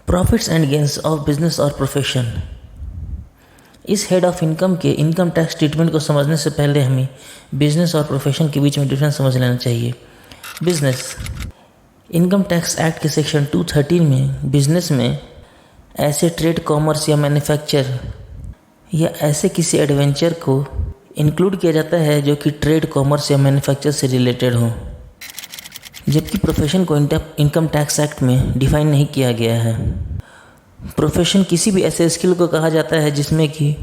Profits and gains of business और profession. इस head of income के इनकम टैक्स ट्रीटमेंट को समझने से पहले हमें बिजनेस और प्रोफेशन के बीच में डिफरेंस समझ लेना चाहिए। बिजनेस इनकम टैक्स एक्ट के सेक्शन 213 में बिजनेस में ऐसे ट्रेड, कॉमर्स या मैन्युफैक्चर या ऐसे किसी एडवेंचर को इंक्लूड किया जाता है जो कि ट्रेड, कॉमर्स या मैन्युफैक्चर से रिलेटेड हो, जबकि प्रोफेशन को इनकम टैक्स एक्ट में डिफाइन नहीं किया गया है। प्रोफेशन किसी भी ऐसे स्किल को कहा जाता है जिसमें कि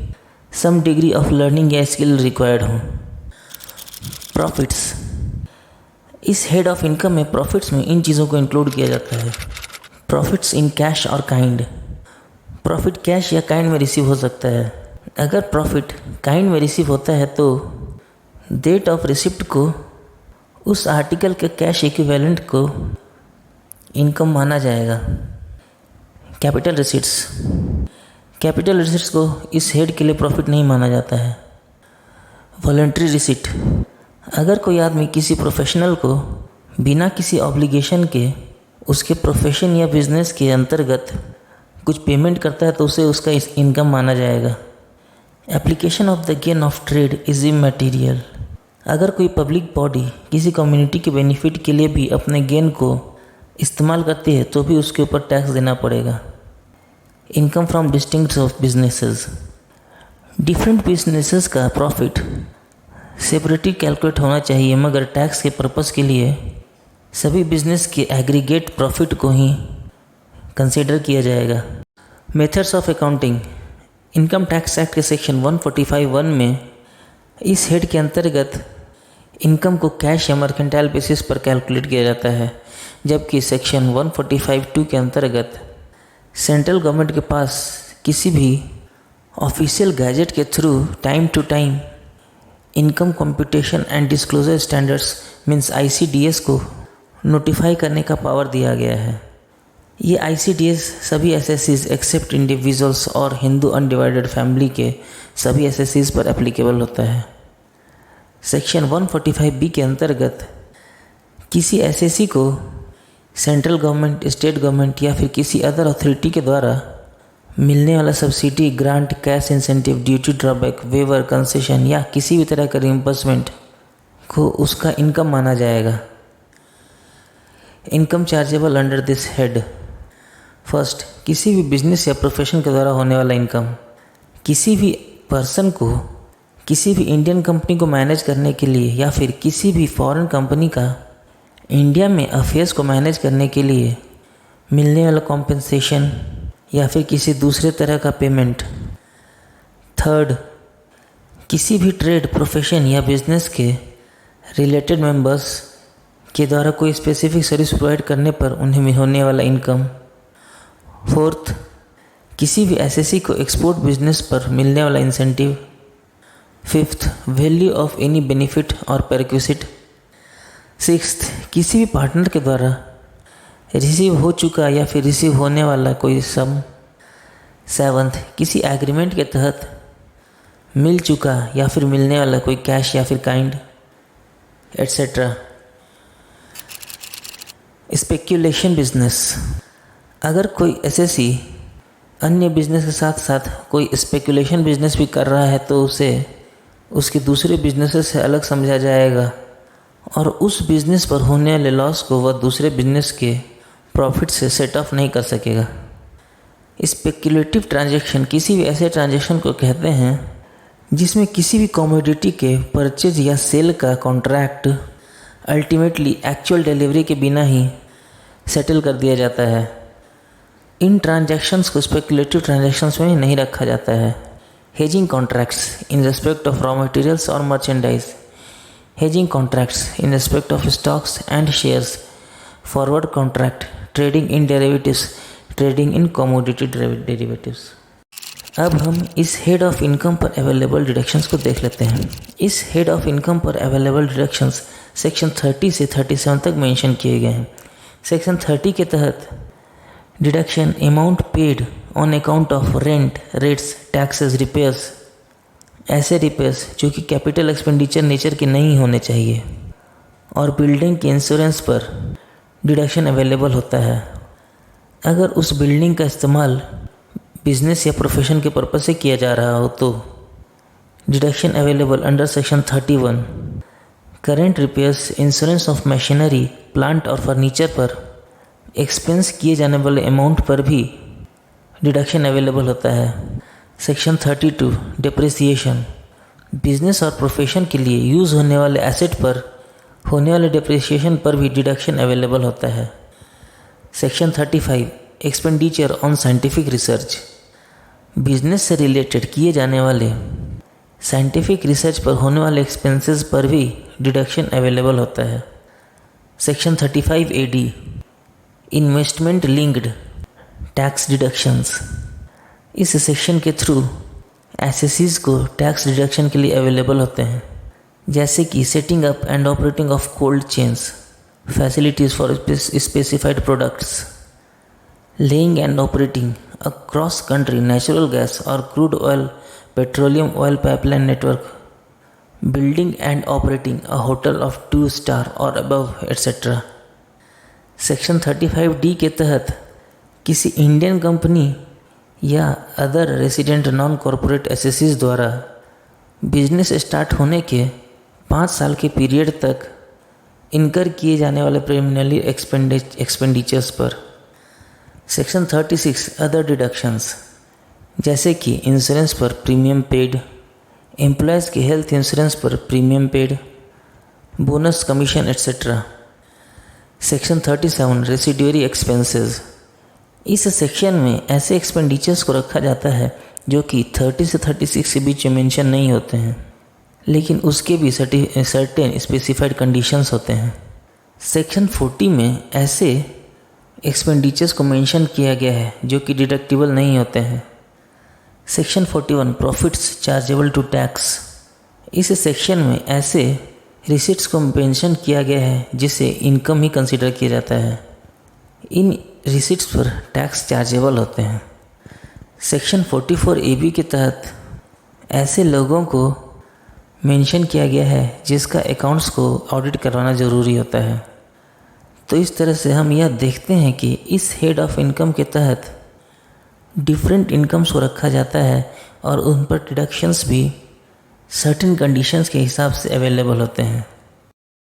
सम डिग्री ऑफ लर्निंग या स्किल रिक्वायर्ड हो। प्रॉफिट्स इस हेड ऑफ इनकम में प्रॉफिट्स में इन चीज़ों को इंक्लूड किया जाता है। प्रॉफिट्स इन कैश और काइंड। प्रॉफिट कैश या काइंड में रिसीव हो सकता है। अगर प्रॉफिट काइंड में रिसीव होता है तो डेट ऑफ रिसिप्ट को उस आर्टिकल के कैश इक्विवेलेंट को इनकम माना जाएगा। Capital receipts. कैपिटल रिसीट्स को इस हेड के लिए प्रॉफिट नहीं माना जाता है। Voluntary receipt. अगर कोई आदमी किसी प्रोफेशनल को बिना किसी ऑब्लिगेशन के उसके प्रोफेशन या बिजनेस के अंतर्गत कुछ पेमेंट करता है तो उसे उसका इनकम माना जाएगा। Application of the gain of trade is immaterial. अगर कोई पब्लिक बॉडी किसी कम्युनिटी के बेनिफिट के लिए भी अपने गेन को इस्तेमाल करती है तो भी उसके ऊपर टैक्स देना पड़ेगा। Income from distinct of businesses. Different businesses का प्रॉफिट सेपरेटली कैलकुलेट होना चाहिए, मगर टैक्स के पर्पस के लिए सभी बिजनेस के एग्रीगेट प्रॉफिट को ही कंसीडर किया जाएगा। Methods of accounting. Income tax act के सेक्शन 145(1) में इस हेड के अंतर्गत इनकम को कैश या मर्केंटाइल बेसिस पर कैलकुलेट किया जाता है, जबकि सेक्शन 145(2) के अंतर्गत सेंट्रल गवर्नमेंट के पास किसी भी ऑफिशियल गैजेट के through time to time income computation and disclosure standards means ICDS को नोटिफाई करने का पावर दिया गया है। ये ICDS सभी SSCs एक्सेप्ट इंडिविजुअल्स और हिंदू अनडिवाइडेड फैमिली के सभी SSCs पर एप्लीकेबल होता है। सेक्शन 145(b) के अंतर्गत किसी SSC को सेंट्रल गवर्नमेंट, स्टेट गवर्नमेंट या फिर किसी अदर अथॉरिटी के द्वारा मिलने वाला subsidy, grant, cash incentive, duty drawback, waiver, concession या किसी भी तरह का रिइंबर्समेंट को उसका इनकम माना जाएगा। Income chargeable under this head. First, किसी भी बिजनेस या प्रोफेशन के द्वारा होने वाला इनकम। किसी भी पर्सन को किसी भी इंडियन कंपनी को मैनेज करने के लिए या फिर किसी भी फॉरेन कंपनी का इंडिया में अफेयर्स को मैनेज करने के लिए मिलने वाला कॉम्पेंसेशन या फिर किसी दूसरे तरह का पेमेंट। थर्ड, किसी भी ट्रेड, प्रोफेशन या बिजनेस के रिलेटेड मेंबर्स के द्वारा कोई स्पेसिफिक सर्विस प्रोवाइड करने पर उन्हें होने वाला इनकम। फोर्थ, किसी भी SSC को एक्सपोर्ट बिजनेस पर मिलने वाला incentive. Fifth, value of any benefit और परक्विजिट। सिक्स्थ, किसी भी पार्टनर के द्वारा रिसीव हो चुका या फिर रिसीव होने वाला कोई सम। सेवंथ, किसी एग्रीमेंट के तहत मिल चुका या फिर मिलने वाला कोई कैश या फिर काइंड, एट्सेट्रा। Speculation business. अगर कोई SSC अन्य बिजनेस के साथ साथ कोई स्पेकुलेशन बिजनेस भी कर रहा है तो उसे उसके दूसरे बिजनेस से अलग समझा जाएगा और उस बिजनेस पर होने वाले लॉस को वह दूसरे बिजनेस के प्रॉफिट से सेट ऑफ नहीं कर सकेगा। स्पेकुलेटिव ट्रांजैक्शन किसी भी ऐसे ट्रांजैक्शन को कहते हैं जिसमें किसी भी कमोडिटी के परचेज या सेल का कॉन्ट्रैक्ट अल्टीमेटली एक्चुअल डिलीवरी के बिना ही सेटल कर दिया जाता है। इन ट्रांजैक्शंस को स्पेकुलेटिव ट्रांजैक्शंस में नहीं रखा जाता है। Hedging contracts in respect of raw materials और merchandise. Hedging contracts in respect of stocks and shares. Forward contract, trading in derivatives, trading in commodity derivatives. अब हम इस हेड ऑफ इनकम पर अवेलेबल डिडक्शंस को देख लेते हैं। इस हेड ऑफ इनकम पर अवेलेबल डिडक्शंस सेक्शन 30 से 37 तक मेंशन किए गए हैं। सेक्शन 30 के तहत deduction amount paid on account of rent, rates, taxes, repairs. ऐसे रिपेयर्स जो कि कैपिटल एक्सपेंडिचर नेचर के नहीं होने चाहिए और बिल्डिंग के इंश्योरेंस पर डिडक्शन अवेलेबल होता है। अगर उस बिल्डिंग का इस्तेमाल बिजनेस या प्रोफेशन के पर्पज से किया जा रहा हो तो deduction available under section 31। Current repairs, insurance of machinery, plant और फर्नीचर पर एक्सपेंस किए जाने वाले अमाउंट पर भी डिडक्शन अवेलेबल होता है। सेक्शन 32 डिप्रिसिएशन, बिजनेस और प्रोफेशन के लिए यूज़ होने वाले एसेट पर होने वाले डिप्रिसिएशन पर भी डिडक्शन अवेलेबल होता है। Section 35 expenditure on scientific research, business से रिलेटेड किए जाने वाले साइंटिफिक रिसर्च पर होने वाले एक्सपेंसेस पर भी डिडक्शन अवेलेबल होता है। Section 35 AD investment linked tax deductions, इस सेक्शन के थ्रू एसएससीज को टैक्स डिडक्शन के लिए अवेलेबल होते हैं, जैसे कि setting up and operating of cold chains facilities for specified products, laying and operating a cross country natural gas और crude oil petroleum oil pipeline network, building and operating a hotel of 2 star और above etcetera. Section 35D के तहत किसी Indian company या other resident non corporate assessees द्वारा business start होने के 5 साल के पीरियड तक इनकर किए जाने वाले प्रीलिमिनरी एक्सपेंडिचर्स पर। सेक्शन 36 अदर डिडक्शंस, जैसे कि इंश्योरेंस पर प्रीमियम पेड, एम्प्लॉयज़ के हेल्थ इंश्योरेंस पर premium paid, bonus commission etcetera. Section 37 residuary expenses, इस सेक्शन में ऐसे एक्सपेंडिचर्स को रखा जाता है जो कि 30 से 36 के बीच में मेंशन नहीं होते हैं, लेकिन उसके भी सर्टेन स्पेसिफाइड कंडीशंस होते हैं। सेक्शन 40 में ऐसे एक्सपेंडिचर्स को मेंशन किया गया है जो कि डिडक्टिबल नहीं होते हैं। Section 41 profits chargeable to tax, इस सेक्शन में ऐसे रिसीट्स को मेंशन किया गया है जिसे इनकम ही कंसिडर किया जाता है। इन रिसीट्स पर टैक्स चार्जेबल होते हैं। सेक्शन 44 AB के तहत ऐसे लोगों को मेंशन किया गया है जिसका अकाउंट्स को ऑडिट करवाना ज़रूरी होता है। तो इस तरह से हम यह देखते हैं कि इस हेड ऑफ इनकम के तहत डिफरेंट इनकम्स को रखा जाता है और उन पर डिडक्शंस भी सर्टेन कंडीशंस के हिसाब से अवेलेबल होते हैं।